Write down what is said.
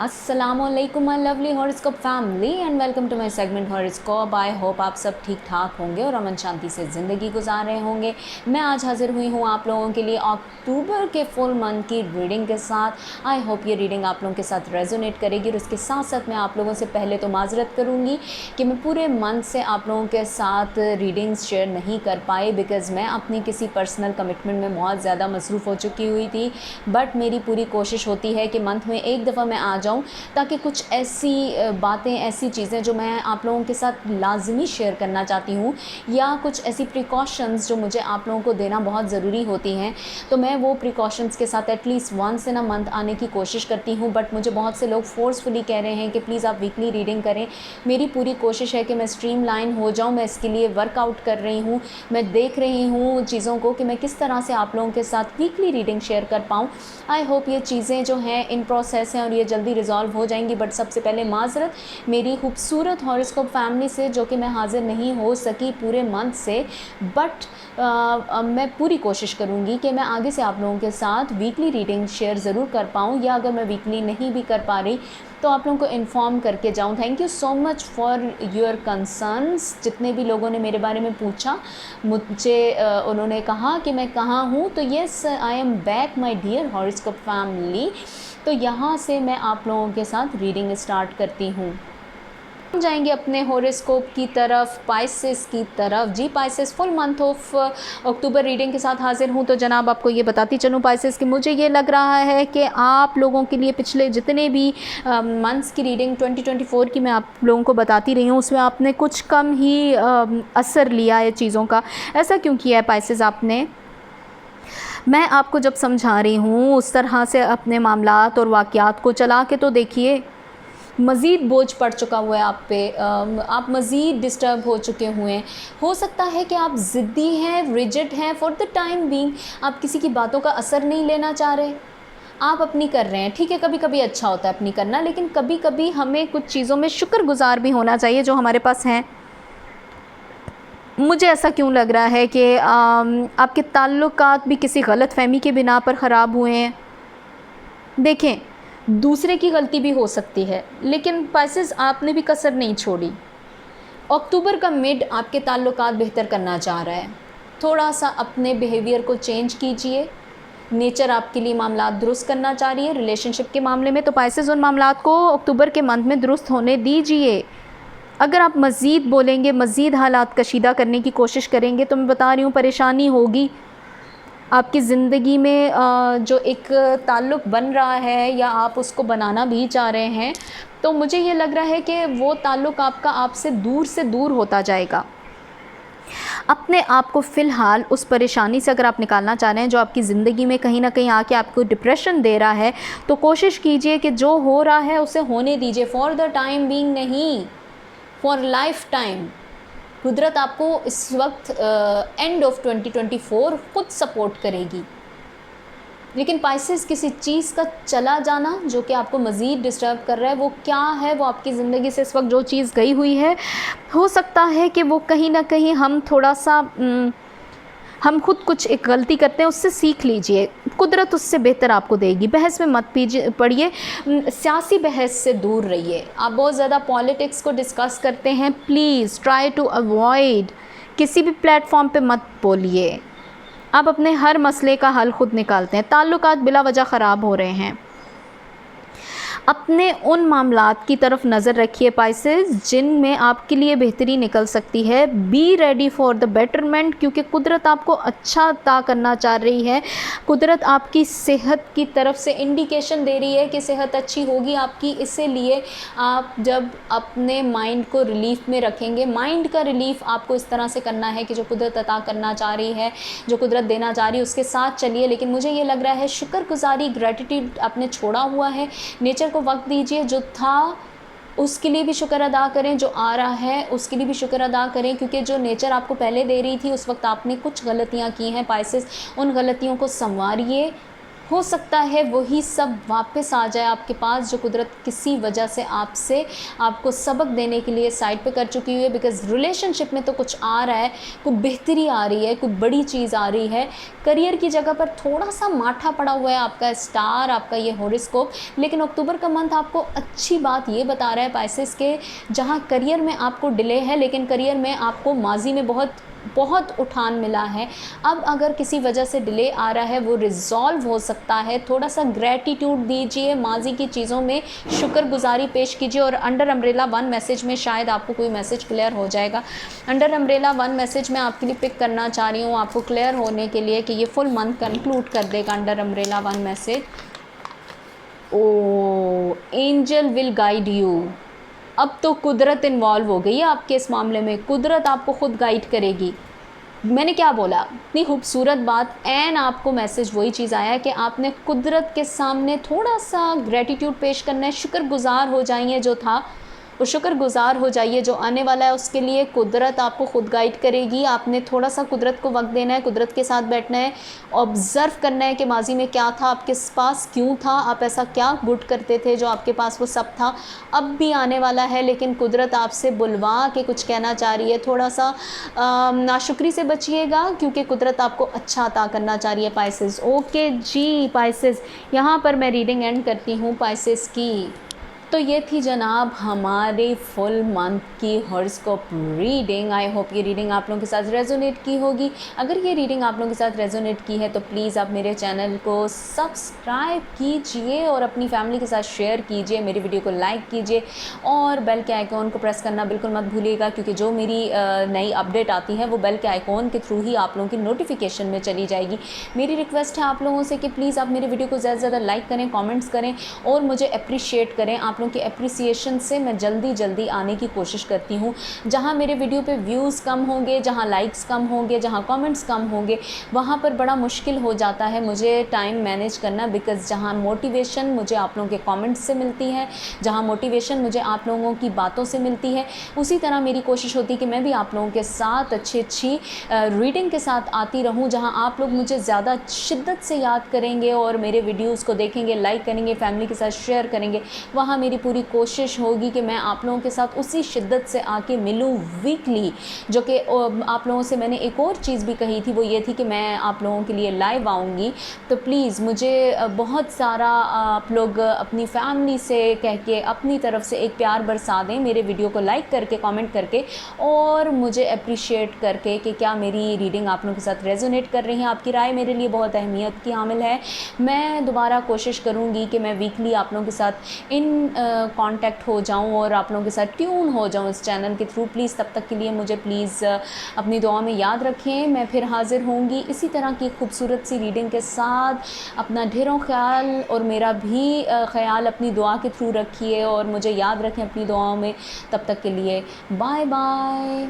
अस्सलामुअलैकुम my lovely horoscope family and welcome to my segment horoscope. I hope आप सब ठीक ठाक होंगे और अमन शांति से ज़िंदगी गुजार रहे होंगे। मैं आज हाजिर हुई हूँ आप लोगों के लिए अक्टूबर के फुल मंथ की रीडिंग के साथ। आई होप ये रीडिंग आप लोगों के साथ रेजोनेट करेगी और उसके साथ साथ मैं आप लोगों से पहले तो माजरत करूँगी कि मैं पूरे मंथ से आप लोगों के साथ रीडिंग्स शेयर नहीं कर पाई, बिकॉज़ मैं अपनी किसी पर्सनल कमिटमेंट में बहुत ज़्यादा मसरूफ़ हो चुकी हुई थी। बट मेरी पूरी कोशिश होती है कि मंथ में एक दफ़ा मैं आ जाऊँ ताकि कुछ ऐसी बातें, ऐसी चीज़ें जो मैं आप लोगों के साथ लाजमी शेयर करना चाहती हूँ या कुछ ऐसी प्रिकॉशंस जो मुझे आप लोगों को देना बहुत ज़रूरी होती हैं, तो मैं वो प्रिकॉशंस के साथ at least once in a month आने की कोशिश करती हूँ। बट मुझे बहुत से लोग फोर्सफुली कह रहे हैं कि प्लीज़ आप वीकली रीडिंग करें। मेरी पूरी कोशिश है कि मैं स्ट्रीमलाइन हो जाऊँ। मैं इसके लिए वर्कआउट कर रही हूँ, मैं देख रही हूँ चीज़ों को कि मैं किस तरह से आप लोगों के साथ वीकली रीडिंग शेयर कर पाऊँ। आई होप ये चीज़ें जो हैं इन प्रोसेस हैं और ये जल्दी रिजॉल्व हो जाएंगी। बट सबसे पहले माजरत मेरी खूबसूरत हॉरोस्कोप फैमिली से जो कि मैं हाज़िर नहीं हो सकी पूरे मंथ से। बट मैं पूरी कोशिश करूँगी कि मैं आगे से आप लोगों के साथ वीकली रीडिंग शेयर ज़रूर कर पाऊँ, या अगर मैं वीकली नहीं भी कर पा रही तो आप लोगों को इन्फॉर्म करके जाऊँ। Thank you so much for your concerns. जितने भी लोगों ने मेरे बारे में पूछा मुझे, उन्होंने कहा कि मैं कहाँ हूँ, तो yes I am back my dear horoscope family. तो यहाँ से मैं आप लोगों के साथ रीडिंग स्टार्ट करती हूँ। हम जाएंगे अपने हॉरोस्कोप की तरफ, पाइसेस की तरफ। जी Pisces, full month of October reading के साथ हाजिर हूँ। तो जनाब आपको ये बताती चलूँ पाइसेस कि मुझे ये लग रहा है कि आप लोगों के लिए पिछले जितने भी मंथ्स की रीडिंग 2024 की मैं आप लोगों को बताती रही हूँ, उसमें आपने कुछ कम ही असर लिया है चीज़ों का। ऐसा क्यों किया है पाइसेस आपने? मैं आपको जब समझा रही हूँ उस तरह से अपने मामलात और वाक़यात को चला के तो देखिए, मज़ीद बोझ पड़ चुका हुआ है आप पे। आप मज़ीद डिस्टर्ब हो चुके हुए हैं। हो सकता है कि आप ज़िद्दी हैं, रिजिड हैं फॉर द टाइम बीइंग। आप किसी की बातों का असर नहीं लेना चाह रहे, आप अपनी कर रहे हैं। ठीक है, कभी कभी अच्छा होता है अपनी करना, लेकिन कभी कभी हमें कुछ चीज़ों में शुक्रगुजार भी होना चाहिए जो हमारे पास हैं। मुझे ऐसा क्यों लग रहा है कि आपके ताल्लुकात भी किसी गलत फहमी के बिना पर ख़राब हुए हैं। देखें, दूसरे की गलती भी हो सकती है, लेकिन पाइसेस आपने भी कसर नहीं छोड़ी। अक्टूबर का मिड आपके ताल्लुकात बेहतर करना चाह रहा है। थोड़ा सा अपने बिहेवियर को चेंज कीजिए। नेचर आपके लिए मामलात दुरुस्त करना चाह रही है रिलेशनशिप के मामले में, तो पाइसेस उन मामलात को अक्टूबर के मंथ में दुरुस्त होने दीजिए। अगर आप मज़ीद बोलेंगे, मज़ीद हालात कशीदा करने की कोशिश करेंगे, तो मैं बता रही हूँ परेशानी होगी आपकी ज़िंदगी में। जो एक ताल्लुक़ बन रहा है या आप उसको बनाना भी चाह रहे हैं, तो मुझे ये लग रहा है कि वो ताल्लुक़ आपका आपसे दूर से दूर होता जाएगा। अपने आप को फ़िलहाल उस परेशानी से अगर आप निकालना चाह रहे हैं जो आपकी ज़िंदगी में कहीं ना कहीं आके आपको डिप्रेशन दे रहा है, तो कोशिश कीजिए कि जो हो रहा है उसे होने दीजिए। फॉर द टाइम बीइंग नहीं, फॉर लाइफ टाइम। कुदरत आपको इस वक्त एंड ऑफ 2024 खुद सपोर्ट करेगी। लेकिन पाइसेस, किसी चीज़ का चला जाना जो कि आपको मज़ीद डिस्टर्ब कर रहा है, वो क्या है? वो आपकी ज़िंदगी से इस वक्त जो चीज़ गई हुई है, हो सकता है कि वो कहीं ना कहीं हम थोड़ा सा हम खुद कुछ एक गलती करते हैं, उससे सीख लीजिए। कुदरत उससे बेहतर आपको देगी। बहस में मत पड़िए, सियासी बहस से दूर रहिए। आप बहुत ज़्यादा पॉलिटिक्स को डिस्कस करते हैं, प्लीज़ ट्राई टू अवॉइड। किसी भी प्लेटफॉर्म पे मत बोलिए। आप अपने हर मसले का हल खुद निकालते हैं। ताल्लुकात बिला वजह ख़राब हो रहे हैं। अपने उन मामलात की तरफ नज़र रखिए पाइसेस जिनमें आपके लिए बेहतरी निकल सकती है। Be ready for the betterment, क्योंकि कुदरत आपको अच्छा अता करना चाह रही है। कुदरत आपकी सेहत की तरफ से इंडिकेशन दे रही है कि सेहत अच्छी होगी आपकी। इसीलिए आप जब अपने माइंड को रिलीफ में रखेंगे, माइंड का रिलीफ आपको इस तरह से करना है कि जो कुदरत अता करना चाह रही है, जो कुदरत देना चाह रही है, उसके साथ चलिए। लेकिन मुझे ये लग रहा है शुक्रगुजारी, ग्रेटिट्यूड आपने छोड़ा हुआ है। नेचर को वक्त दीजिए। जो था उसके लिए भी शुक्र अदा करें, जो आ रहा है उसके लिए भी शुक्र अदा करें, क्योंकि जो नेचर आपको पहले दे रही थी उस वक्त आपने कुछ गलतियां की हैं पाइसेस। उन गलतियों को संवारिए, हो सकता है वही सब वापस आ जाए आपके पास जो कुदरत किसी वजह से आपको सबक देने के लिए साइड पे कर चुकी हुई है। बिकॉज़ रिलेशनशिप में तो कुछ आ रहा है, कोई बेहतरी आ रही है, कोई बड़ी चीज़ आ रही है। करियर की जगह पर थोड़ा सा माठा पड़ा हुआ है आपका स्टार, आपका ये हॉरोस्कोप, लेकिन अक्टूबर का मंथ आपको अच्छी बात ये बता रहा है पाइसेस के, जहाँ करियर में आपको डिले है लेकिन करियर में आपको माजी में बहुत बहुत उठान मिला है। अब अगर किसी वजह से डिले आ रहा है वो रिज़ॉल्व हो सकता है। थोड़ा सा ग्रैटिट्यूड दीजिए, माजी की चीज़ों में शुक्रगुजारी पेश कीजिए। और अंडर अम्ब्रेला वन मैसेज में शायद आपको कोई मैसेज क्लियर हो जाएगा। अंडर अम्ब्रेला वन मैसेज मैं आपके लिए पिक करना चाह रही हूँ आपको क्लियर होने के लिए कि ये फुल मंथ कंक्लूड कर देगा। Under umbrella one message, O angel will guide you. अब तो कुदरत इन्वॉल्व हो गई है आपके इस मामले में, कुदरत आपको ख़ुद गाइड करेगी। मैंने क्या बोला, इतनी खूबसूरत बात। एंड आपको मैसेज वही चीज़ आया है कि आपने कुदरत के सामने थोड़ा सा ग्रेटिट्यूड पेश करना है, शुक्रगुजार हो जाइए जो था वो शुक्रगुजार हो जाइए, जो आने वाला है उसके लिए कुदरत आपको ख़ुद गाइड करेगी। आपने थोड़ा सा कुदरत को वक्त देना है, कुदरत के साथ बैठना है, ऑब्ज़र्व करना है कि माजी में क्या था आपके पास, क्यों था, आप ऐसा क्या गुड करते थे जो आपके पास वो सब था। अब भी आने वाला है लेकिन कुदरत आपसे बुलवा के कुछ कहना चाह रही है। थोड़ा सा नाशुक्री से बचिएगा क्योंकि कुदरत आपको अच्छा अता करना चाह रही है पाइसेस। ओके जी पाइसेस, यहाँ पर मैं रीडिंग एंड करती हूँ पाइसेस की। तो ये थी जनाब हमारे फुल मंथ की हॉरोस्कोप रीडिंग। आई होप ये रीडिंग आप लोगों के साथ रेजोनेट की होगी। अगर ये रीडिंग आप लोगों के साथ रेजोनेट की है तो प्लीज़ आप मेरे चैनल को सब्सक्राइब कीजिए और अपनी फैमिली के साथ शेयर कीजिए, मेरी वीडियो को लाइक कीजिए और बेल के आइकॉन को प्रेस करना बिल्कुल मत भूलिएगा क्योंकि जो मेरी नई अपडेट आती है वो बेल के आइकॉन के थ्रू ही आप लोगों की नोटिफिकेशन में चली जाएगी। मेरी रिक्वेस्ट है आप लोगों से कि प्लीज़ आप मेरी वीडियो को ज़्यादा से ज़्यादा लाइक करें, कमेंट्स करें और मुझे अप्रिशिएट करें। आप लोगों की अप्रिसिएशन से मैं जल्दी आने की कोशिश करती हूँ। जहाँ मेरे वीडियो पे व्यूज़ कम होंगे, जहाँ लाइक्स कम होंगे, जहाँ कमेंट्स कम होंगे, वहाँ पर बड़ा मुश्किल हो जाता है मुझे टाइम मैनेज करना। बिकॉज़ जहाँ मोटिवेशन मुझे आप लोगों के कमेंट्स से मिलती है, जहाँ मोटिवेशन मुझे आप लोगों की बातों से मिलती है, उसी तरह मेरी कोशिश होती है कि मैं भी आप लोगों के साथ अच्छी रीडिंग के साथ आती रहूँ। जहाँ आप लोग मुझे ज़्यादा शिद्दत से याद करेंगे और मेरे वीडियोज़ को देखेंगे, लाइक करेंगे, फैमिली के साथ शेयर करेंगे, वहाँ मेरी पूरी कोशिश होगी कि मैं आप लोगों के साथ उसी शिद्दत से आके मिलूँ वीकली। जो कि आप लोगों से मैंने एक और चीज़ भी कही थी, वो ये थी कि मैं आप लोगों के लिए लाइव आऊँगी। तो प्लीज़ मुझे बहुत सारा आप लोग अपनी फैमिली से कह के अपनी तरफ से एक प्यार बरसा दें, मेरे वीडियो को लाइक करके, कमेंट करके और मुझे अप्रिशिएट करके कि क्या मेरी रीडिंग आप लोगों के साथ रेजोनेट कर रही है। आपकी राय मेरे लिए बहुत अहमियत की हामिल है। मैं दोबारा कोशिश करूँगी कि मैं वीकली आप लोगों के साथ इन कांटेक्ट हो जाऊं और आप लोगों के साथ ट्यून हो जाऊं इस चैनल के थ्रू। प्लीज़ तब तक के लिए मुझे प्लीज़ अपनी दुआ में याद रखें। मैं फिर हाज़िर होंगी इसी तरह की खूबसूरत सी रीडिंग के साथ। अपना ढेरों ख्याल और मेरा भी ख्याल अपनी दुआ के थ्रू रखिए और मुझे याद रखें अपनी दुआओं में। तब तक के लिए बाय बाय।